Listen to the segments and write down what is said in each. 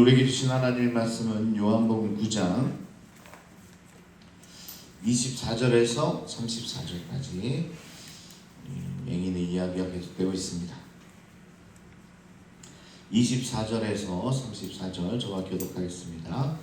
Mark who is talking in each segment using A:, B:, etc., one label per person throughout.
A: 우리에게 주신 하나님의 말씀은 요한복음 9장 24절에서 34절까지 맹인의 이야기가 계속되고 있습니다. 24절에서 34절 저와 교독하겠습니다.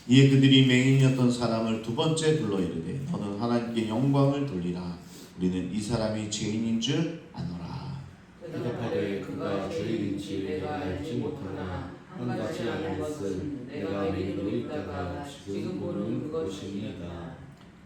A: 이에 그들이 맹인이었던 사람을 두 번째 불러 이르되 너는 하나님께 영광을 돌리라. 우리는 이 사람이 죄인인 줄 아노라.
B: 대답하되 그가 죄인인지 내가 알지 못하나 한 가지 아는 것은 내가 맹인으로 있다가 지금 보는 그것입니다.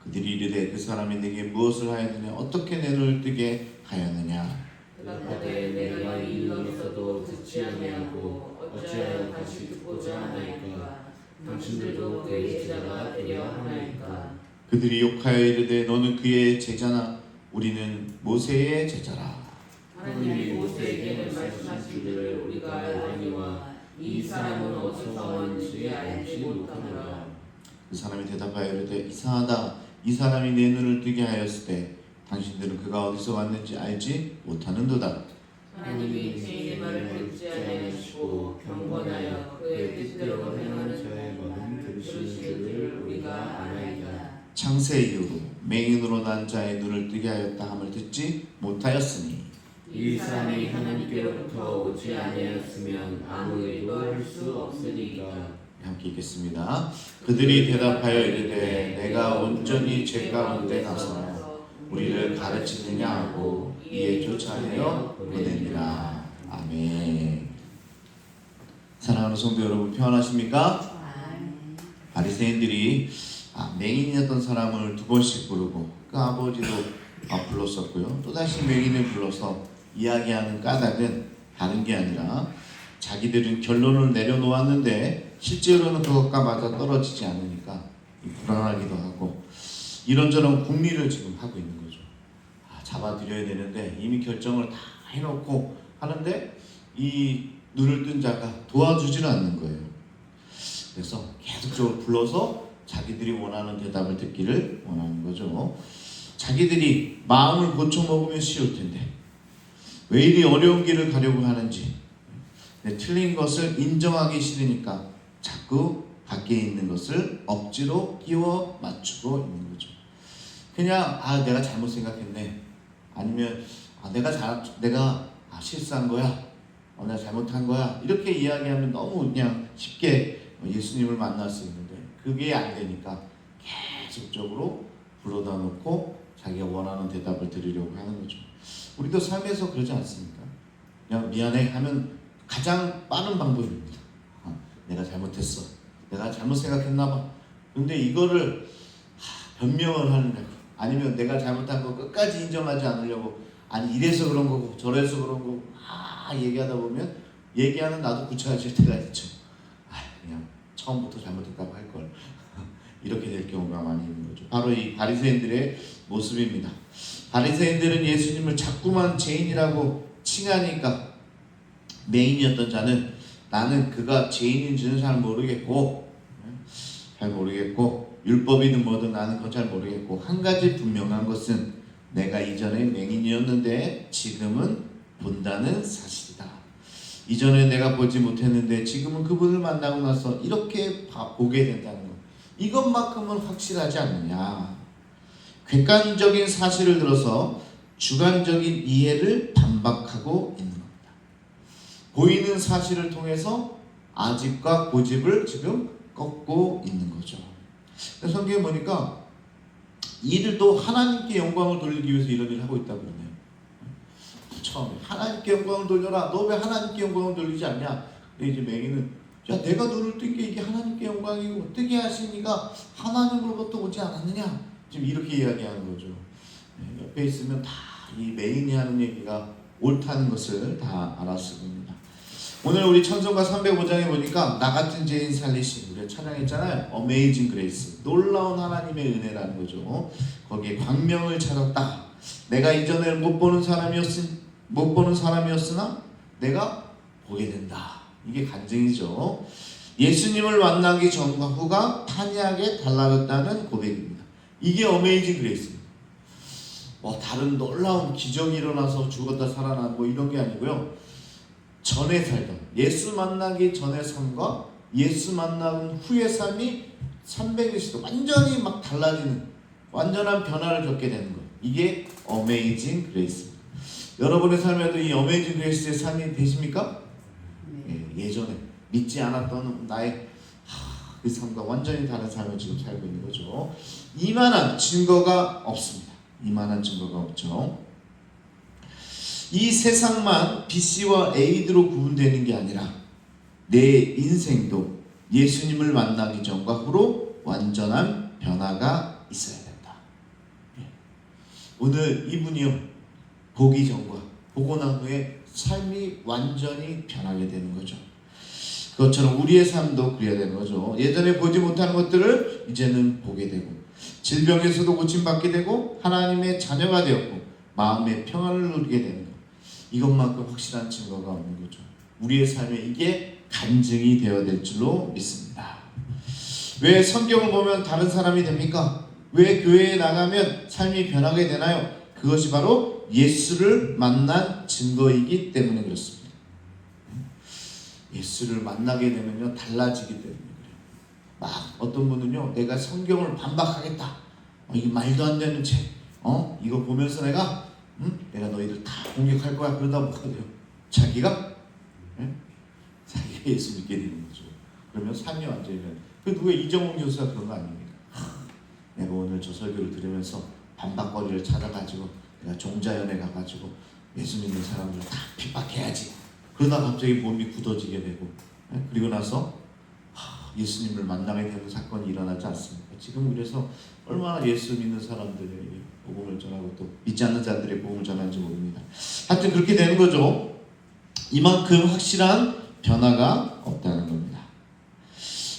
A: 그들이 이르되 그 사람이 내게 무엇을 하였느냐 어떻게 내 눈을 뜨게 하였느냐.
B: 대답하되 내가 이 일렀어도 듣지 아니하고 어찌하여 다시 듣고자 하나이까. 당신들도 그의 제자가 되려 하나이까.
A: 그들이 욕하여 이르되 너는 그의 제자나 우리는 모세의 제자라.
B: 하나님이 모세에게 말씀하신 줄을 우리가 알거니와 이 사람은 어디서 왔는지 알지 못하노라.
A: 그 사람이 대답하여 이르되 이상하다. 이 사람이 내 눈을 뜨게 하였을 때 당신들은 그가 어디서 왔는지 알지 못하는도다.
B: 하나님이 죄인의 말을 듣지 아니하시고 경건하여 그의 뜻대로 행하는 자의 말은 들으시는 줄을 우리가 아나이다.
A: 창세 이후로 맹인으로 난 자의 눈을 뜨게 하였다 함을 듣지 못하였으니
B: 이 사람이 하나님께로부터 오지 아니하였으면 아무 일도 할 수 없으리이다.
A: 함께 읽겠습니다. 그들이 대답하여 이르되 내가 온전히 죄 가운데 나서 우리를 가르치느냐 하고 이에 쫓아내어 보내니라. 아멘. 사랑하는 성도 여러분 평안하십니까? 바리새인들이 맹인이었던 사람을 두 번씩 부르고 그 아버지도 불렀었고요. 또다시 맹인을 불러서 이야기하는 까닭은 다른 게 아니라 자기들은 결론을 내려놓았는데 실제로는 그것과 맞아 떨어지지 않으니까 불안하기도 하고 이런저런 궁리를 지금 하고 있는 거죠. 잡아들여야 되는데 이미 결정을 다 해놓고 하는데 이 눈을 뜬 자가 도와주지는 않는 거예요. 그래서 계속적으로 불러서 자기들이 원하는 대답을 듣기를 원하는 거죠. 자기들이 마음을 고쳐먹으면 쉬울 텐데 왜 이리 어려운 길을 가려고 하는지, 틀린 것을 인정하기 싫으니까 자꾸 밖에 있는 것을 억지로 끼워 맞추고 있는 거죠. 그냥 내가 잘못 생각했네, 아니면 내가 실수한 거야, 내가 잘못한 거야, 이렇게 이야기하면 너무 그냥 쉽게 예수님을 만날 수 있는데 그게 안 되니까 계속적으로 불러다 놓고 자기가 원하는 대답을 들으려고 하는 거죠. 우리도 삶에서 그러지 않습니까? 그냥 미안해 하면 가장 빠른 방법입니다. 내가 잘못했어, 내가 잘못 생각했나 봐. 근데 이거를 변명을 하느냐고, 아니면 내가 잘못한 거 끝까지 인정하지 않으려고, 아니 이래서 그런 거고 저래서 그런 거고 얘기하다 보면 얘기하는 나도 구차해질 때가 있죠. 그냥 처음부터 잘못했다고 할걸. 이렇게 될 경우가 많이 있는 거죠. 바로 이 바리새인들의 모습입니다. 바리새인들은 예수님을 자꾸만 죄인이라고 칭하니까 맹인이었던 자는 나는 그가 죄인인지는 잘 모르겠고 율법이든 뭐든 나는 그건 잘 모르겠고 한 가지 분명한 것은 내가 이전에 맹인이었는데 지금은 본다는 사실이다. 이전에 내가 보지 못했는데 지금은 그분을 만나고 나서 이렇게 보게 된다는 것, 이것만큼은 확실하지 않느냐. 객관적인 사실을 들어서 주관적인 이해를 반박하고 있는 겁니다. 보이는 사실을 통해서 아집과 고집을 지금 꺾고 있는 거죠. 성경에 보니까 이들도 하나님께 영광을 돌리기 위해서 이런 일을 하고 있다고 그러네요. 처음에 하나님께 영광을 돌려라. 너 왜 하나님께 영광을 돌리지 않냐? 근데 이제 맹인은 내가 눈을 뜬 게 이게 하나님께 영광이고 뜨게 하신 이가 하나님으로부터 오지 않았느냐? 지금 이렇게 이야기하는 거죠. 옆에 있으면 다 이 맹인이 하는 얘기가 옳다는 것을 다 알았을 겁니다. 오늘 우리 찬송가 305장에 보니까 나 같은 죄인 살리신, 우리가 찬양했잖아요. Amazing Grace, 놀라운 하나님의 은혜라는 거죠. 거기에 광명을 찾았다. 내가 이전에 못 보는 사람이었으나 내가 보게 된다. 이게 간증이죠. 예수님을 만나기 전과 후가 판이하게 달라졌다는 고백입니다. 이게 Amazing Grace입니다. 다른 놀라운 기적이 일어나서 죽었다 살아난 이런 게 아니고요. 전에 살던, 예수 만나기 전의 삶과 예수 만난 후의 삶이 360도 완전히 막 달라지는 완전한 변화를 겪게 되는 거예요. 이게 어메이징 그레이스입니다. 여러분의 삶에도 이 어메이징 그레이스의 삶이 되십니까? 예전에 믿지 않았던 나의 그 삶과 완전히 다른 삶을 지금 살고 있는 거죠. 이만한 증거가 없습니다. 이만한 증거가 없죠. 이 세상만 BC와 AD로 구분되는 게 아니라 내 인생도 예수님을 만나기 전과 후로 완전한 변화가 있어야 된다. 오늘 이분이요, 보기 전과 보고 난 후에 삶이 완전히 변하게 되는 거죠. 그것처럼 우리의 삶도 그래야 되는 거죠. 예전에 보지 못하는 것들을 이제는 보게 되고, 질병에서도 고침받게 되고, 하나님의 자녀가 되었고, 마음의 평안을 누리게 되는 것. 이것만큼 확실한 증거가 없는 거죠. 우리의 삶에 이게 간증이 되어야 될 줄로 믿습니다. 왜 성경을 보면 다른 사람이 됩니까? 왜 교회에 나가면 삶이 변하게 되나요? 그것이 바로 예수를 만난 증거이기 때문에 그렇습니다. 예수를 만나게 되면요, 달라지기 때문에 그래요. 막 어떤 분은요, 내가 성경을 반박하겠다. 이게 말도 안 되는 책. 이거 보면서 내가 너희들 다 공격할 거야. 그러다 뭐가 돼요? 자기가 예수 믿게 되는 거죠. 그러면 삶이 완전히 그 누가 이정훈 교수가 그런 거 아닙니까? 내가 오늘 저 설교를 들으면서 반박거리를 찾아가지고 내가 종자연에 가가지고 예수 믿는 사람들을 다 핍박해야지. 그러다 갑자기 몸이 굳어지게 되고, 그리고 나서 예수님을 만나게 되는 사건이 일어나지 않습니까? 지금 그래서 얼마나 예수 믿는 사람들에게 복음을 전하고 또 믿지 않는 자들의 복음을 전하는지 모릅니다. 하여튼 그렇게 되는 거죠. 이만큼 확실한 변화가 없다는 겁니다.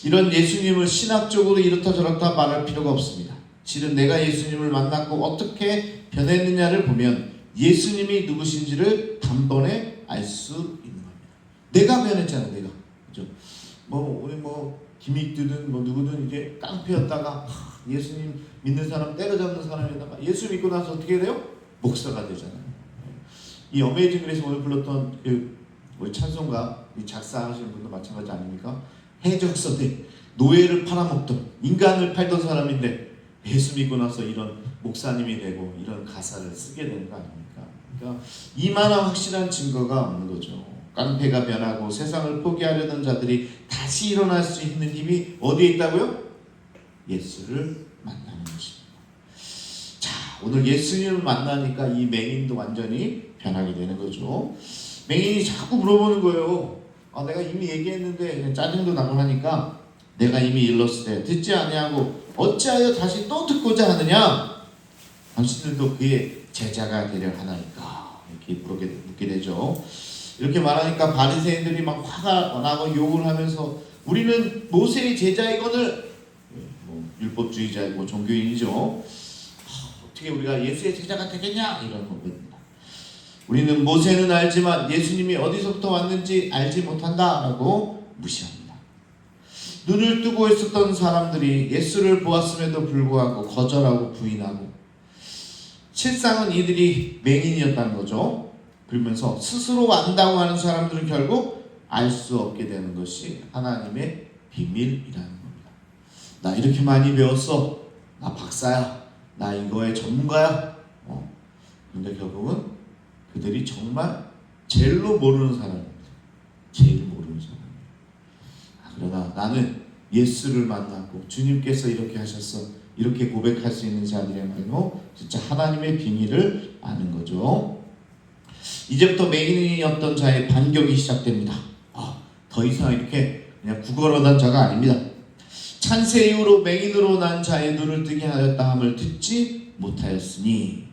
A: 이런 예수님을 신학적으로 이렇다 저렇다 말할 필요가 없습니다. 실은 내가 예수님을 만났고 어떻게 변했느냐를 보면 예수님이 누구신지를 단번에 알 수 있는 겁니다. 내가 변했잖아, 내가. 그죠? 우리 기믹드든 누구든 이제 깡패였다가 예수님 믿는 사람 때려잡는 사람에다가 예수 믿고 나서 어떻게 돼요? 목사가 되잖아요. 이 어메이징 그레이스 오늘 불렀던 우리 찬송가 작사하시는 분도 마찬가지 아닙니까? 해적선에 노예를 팔아먹던 인간을 팔던 사람인데 예수 믿고 나서 이런 목사님이 되고 이런 가사를 쓰게 되는 거 아닙니까? 그러니까 이만한 확실한 증거가 없는 거죠. 깡패가 변하고 세상을 포기하려던 자들이 다시 일어날 수 있는 힘이 어디에 있다고요? 예수를 만나는 것입니다. 자, 오늘 예수님을 만나니까 이 맹인도 완전히 변하게 되는 거죠. 맹인이 자꾸 물어보는 거예요. 내가 이미 얘기했는데 짜증도 나고 하니까 내가 이미 일렀을 때 듣지 아니하고 어찌하여 다시 또 듣고자 하느냐? 당신들도 그의 제자가 되려 하나이까? 이렇게 묻게 되죠. 이렇게 말하니까 바리새인들이 막 화가 나고 욕을 하면서 우리는 모세의 제자이거늘, 율법주의자이고 종교인이죠. 어떻게 우리가 예수의 제자가 되겠냐? 이런 겁니다. 우리는 모세는 알지만 예수님이 어디서부터 왔는지 알지 못한다라고 무시합니다. 눈을 뜨고 있었던 사람들이 예수를 보았음에도 불구하고 거절하고 부인하고, 실상은 이들이 맹인이었다는 거죠. 그러면서 스스로 안다고 하는 사람들은 결국 알 수 없게 되는 것이 하나님의 비밀이라는 겁니다. 나 이렇게 많이 배웠어. 나 박사야. 나 이거의 전문가야. 근데 결국은 그들이 정말 제일로 모르는 사람입니다. 제일 모르는 사람입니다. 그러나 나는 예수를 만났고 주님께서 이렇게 하셨어. 이렇게 고백할 수 있는 자들이야말로 진짜 하나님의 비밀을 아는 거죠. 이제부터 맹인이었던 자의 반격이 시작됩니다. 더 이상 이렇게 그냥 구걸하던 자가 아닙니다. 찬세 이후로 맹인으로 난 자의 눈을 뜨게 하였다 함을 듣지 못하였으니,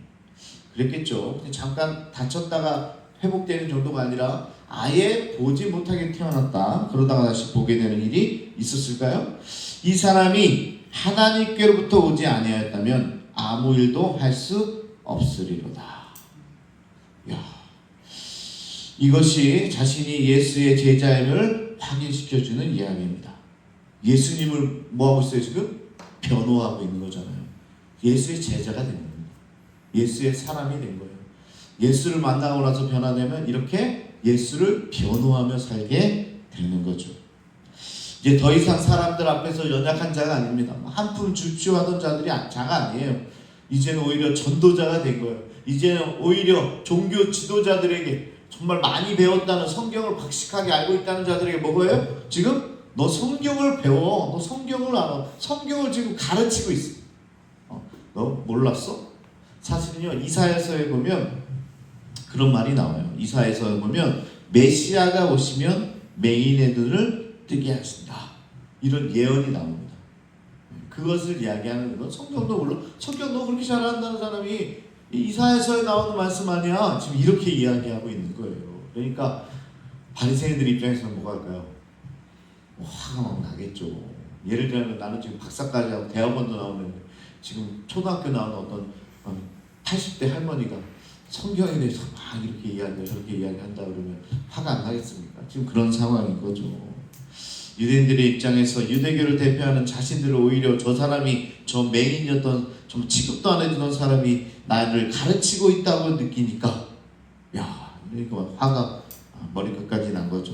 A: 그랬겠죠. 잠깐 다쳤다가 회복되는 정도가 아니라 아예 보지 못하게 태어났다. 그러다가 다시 보게 되는 일이 있었을까요? 이 사람이 하나님께로부터 오지 아니하였다면 아무 일도 할 수 없으리로다. 이것이 자신이 예수의 제자임을 확인시켜주는 이야기입니다. 예수님을 뭐하고 있어요 지금? 변호하고 있는 거잖아요. 예수의 제자가 된 겁니다. 예수의 사람이 된 거예요. 예수를 만나고 나서 변화되면 이렇게 예수를 변호하며 살게 되는 거죠. 이제 더 이상 사람들 앞에서 연약한 자가 아닙니다. 한 푼 줍쇼 하던 자들이 자가 아니에요. 이제는 오히려 전도자가 된 거예요. 이제는 오히려 종교 지도자들에게 정말 많이 배웠다는, 성경을 박식하게 알고 있다는 자들에게 뭐예요? 지금 너 성경을 배워. 너 성경을 알아. 성경을 지금 가르치고 있어. 너 몰랐어? 사실은요, 이사야서에 보면 그런 말이 나와요. 이사야서에 보면 메시아가 오시면 맹인의 눈을 뜨게 하신다, 이런 예언이 나옵니다. 그것을 이야기하는 건 성경도 물론, 성경도 그렇게 잘 안다는 사람이 이사야서에 나오는 말씀 아니야, 지금 이렇게 이야기하고 있는 거예요. 그러니까 바리새인들 입장에서는 뭐가 할까요? 화가 막 나겠죠. 예를 들면 나는 지금 박사까지 하고 대학원도 나오는데 지금 초등학교 나온 어떤 80대 할머니가 성경에 대해서 막 이렇게 이야기하고 저렇게 이야기한다 그러면 화가 안 나겠습니까? 지금 그런 상황인 거죠. 유대인들의 입장에서 유대교를 대표하는 자신들을 오히려 저 사람이, 저 맹인이었던, 좀 취급도 안 해주던 사람이 나를 가르치고 있다고 느끼니까 그러니까 화가 머리끝까지 난 거죠.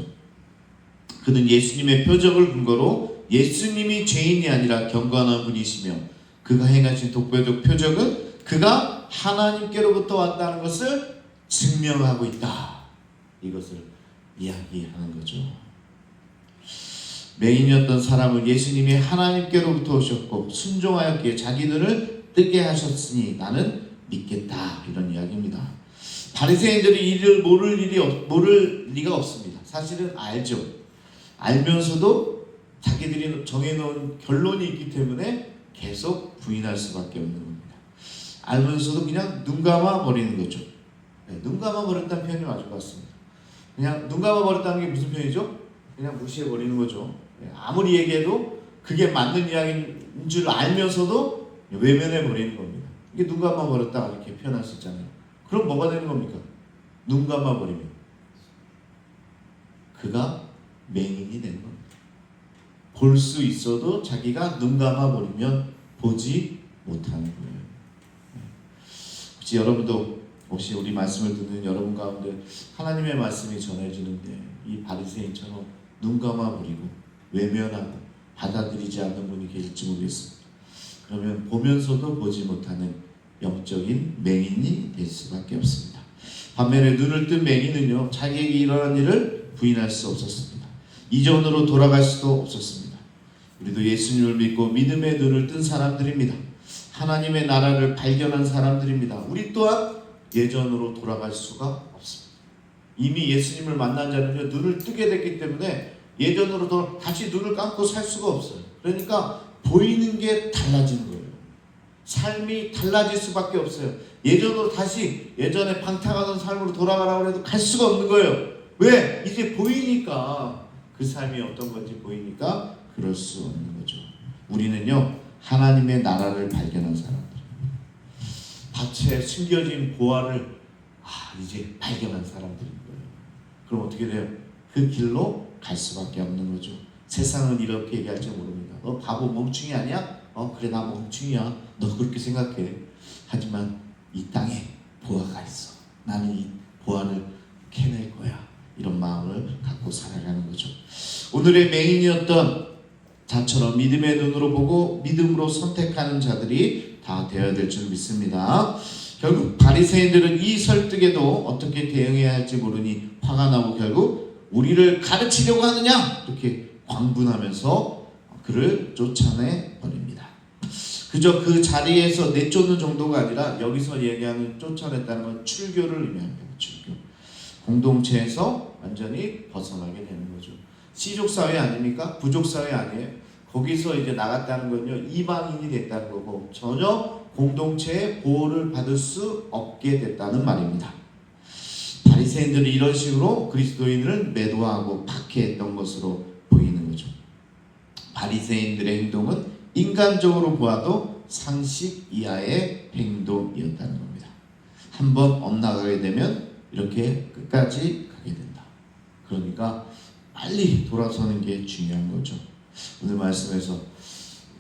A: 그는 예수님의 표적을 근거로 예수님이 죄인이 아니라 경건한 분이시며 그가 행하신 독보적 표적은 그가 하나님께로부터 왔다는 것을 증명하고 있다, 이것을 이야기하는 거죠. 맹인이었던 사람을 예수님이 하나님께로부터 오셨고 순종하였기에 자기 눈을 뜨게 하셨으니 나는 믿겠다, 이런 이야기입니다. 바리새인들이 이를 모를 리가 없습니다. 사실은 알죠. 알면서도 자기들이 정해놓은 결론이 있기 때문에 계속 부인할 수밖에 없는 겁니다. 알면서도 그냥 눈 감아 버리는 거죠. 눈 감아 버렸다는 표현이 맞을 것 같습니다. 그냥 눈 감아 버렸다는 게 무슨 표현이죠? 그냥 무시해 버리는 거죠. 아무리 얘기해도 그게 맞는 이야기인 줄 알면서도 외면해 버리는 겁니다. 이게 눈 감아 버렸다, 이렇게 표현할 수 있잖아요. 그럼 뭐가 되는 겁니까? 눈 감아 버리면 그가 맹인이 되는 겁니다. 볼 수 있어도 자기가 눈 감아 버리면 보지 못하는 거예요. 혹시 여러분도, 혹시 우리 말씀을 듣는 여러분 가운데 하나님의 말씀이 전해지는데 이 바리새인처럼 눈 감아 버리고 외면하고 받아들이지 않는 분이 계실지 모르겠습니다. 그러면 보면서도 보지 못하는 영적인 맹인이 될 수밖에 없습니다. 반면에 눈을 뜬 맹인은요, 자기에게 일어난 일을 부인할 수 없었습니다. 이전으로 돌아갈 수도 없었습니다. 우리도 예수님을 믿고 믿음의 눈을 뜬 사람들입니다. 하나님의 나라를 발견한 사람들입니다. 우리 또한 예전으로 돌아갈 수가 없습니다. 이미 예수님을 만난 자는요, 눈을 뜨게 됐기 때문에 예전으로 다시 눈을 감고 살 수가 없어요. 그러니까 보이는 게 달라지는 거예요. 삶이 달라질 수밖에 없어요. 예전으로 다시 예전에 방탕하던 삶으로 돌아가라고 해도 갈 수가 없는 거예요. 왜? 이제 보이니까, 그 삶이 어떤 건지 보이니까 그럴 수 없는 거죠. 우리는요, 하나님의 나라를 발견한 사람들, 밭에 숨겨진 보화를 이제 발견한 사람들인 거예요. 그럼 어떻게 돼요? 그 길로 갈 수밖에 없는 거죠. 세상은 이렇게 얘기할지 모릅니다. 너 바보 멍충이 아니야? 그래, 나 멍충이야. 너 그렇게 생각해. 하지만 이 땅에 보화가 있어. 나는 이 보화를 캐낼 거야. 이런 마음을 갖고 살아가는 거죠. 오늘의 맹인이었던 자처럼 믿음의 눈으로 보고 믿음으로 선택하는 자들이 다 되어야 될 줄 믿습니다. 결국 바리새인들은 이 설득에도 어떻게 대응해야 할지 모르니 화가 나고 결국 우리를 가르치려고 하느냐, 이렇게 광분하면서 그를 쫓아내 버립니다. 그저 그 자리에서 내쫓는 정도가 아니라 여기서 얘기하는 쫓아냈다는 건 출교를 의미합니다. 출교. 공동체에서 완전히 벗어나게 되는 거죠. 시족사회 아닙니까? 부족사회 아니에요? 거기서 이제 나갔다는 건요, 이방인이 됐다는 거고 전혀 공동체의 보호를 받을 수 없게 됐다는 말입니다. 바리새인들은 이런 식으로 그리스도인을 매도하고 박해했던 것으로 보이는 거죠. 바리새인들의 행동은 인간적으로 보아도 상식 이하의 행동이었다는 겁니다. 한번 엇나가게 되면 이렇게 끝까지 가게 된다. 그러니까 빨리 돌아서는 게 중요한 거죠. 오늘 말씀에서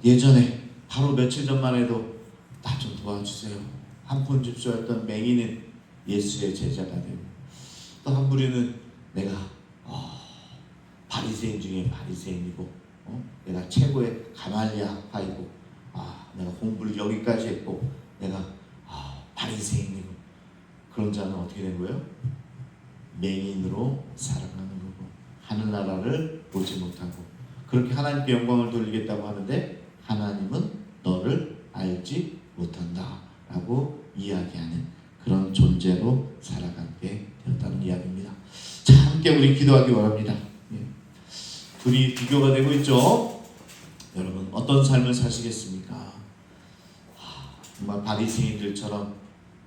A: 예전에 바로 며칠 전만 해도 나 좀 도와주세요, 한 푼 줍쇼 했던 맹인은 예수의 제자가 되고, 또 한 부류는 내가 바리새인 중에 바리새인이고 내가 최고의 가말리아 파이고, 내가 공부를 여기까지 했고, 내가 바리새인이고, 그런 자는 어떻게 된 거예요? 맹인으로 살아가는 거고, 하늘나라를 보지 못하고, 그렇게 하나님께 영광을 돌리겠다고 하는데 하나님은 너를 알지 못한다 라고 이야기하는 그런 존재로 살아가게 되었다는 이야기입니다. 자, 함께 우리 기도하기 바랍니다. 둘이 비교가 되고 있죠. 여러분 어떤 삶을 사시겠습니까? 정말 바리새인들처럼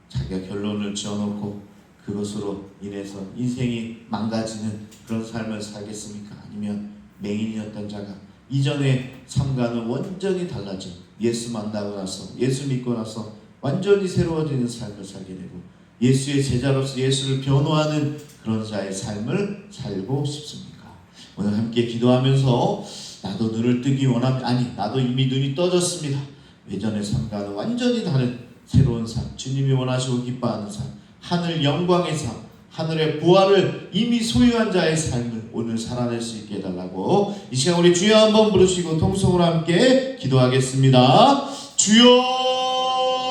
A: 자기가 결론을 지어놓고 그것으로 인해서 인생이 망가지는 그런 삶을 살겠습니까? 아니면 맹인이었던 자가 이전의 삶과는 완전히 달라진, 예수 만나고 나서, 예수 믿고 나서 완전히 새로워지는 삶을 살게 되고 예수의 제자로서 예수를 변호하는 그런 자의 삶을 살고 싶습니까? 오늘 함께 기도하면서 나도 눈을 뜨기 원합니다. 아니, 나도 이미 눈이 떠졌습니다. 예전의 삶과는 완전히 다른 새로운 삶, 주님이 원하시고 기뻐하는 삶, 하늘 영광의 삶, 하늘의 부활을 이미 소유한 자의 삶을 오늘 살아낼 수 있게 해달라고 이 시간 우리 주여 한번 부르시고 통성으로 함께 기도하겠습니다. 주여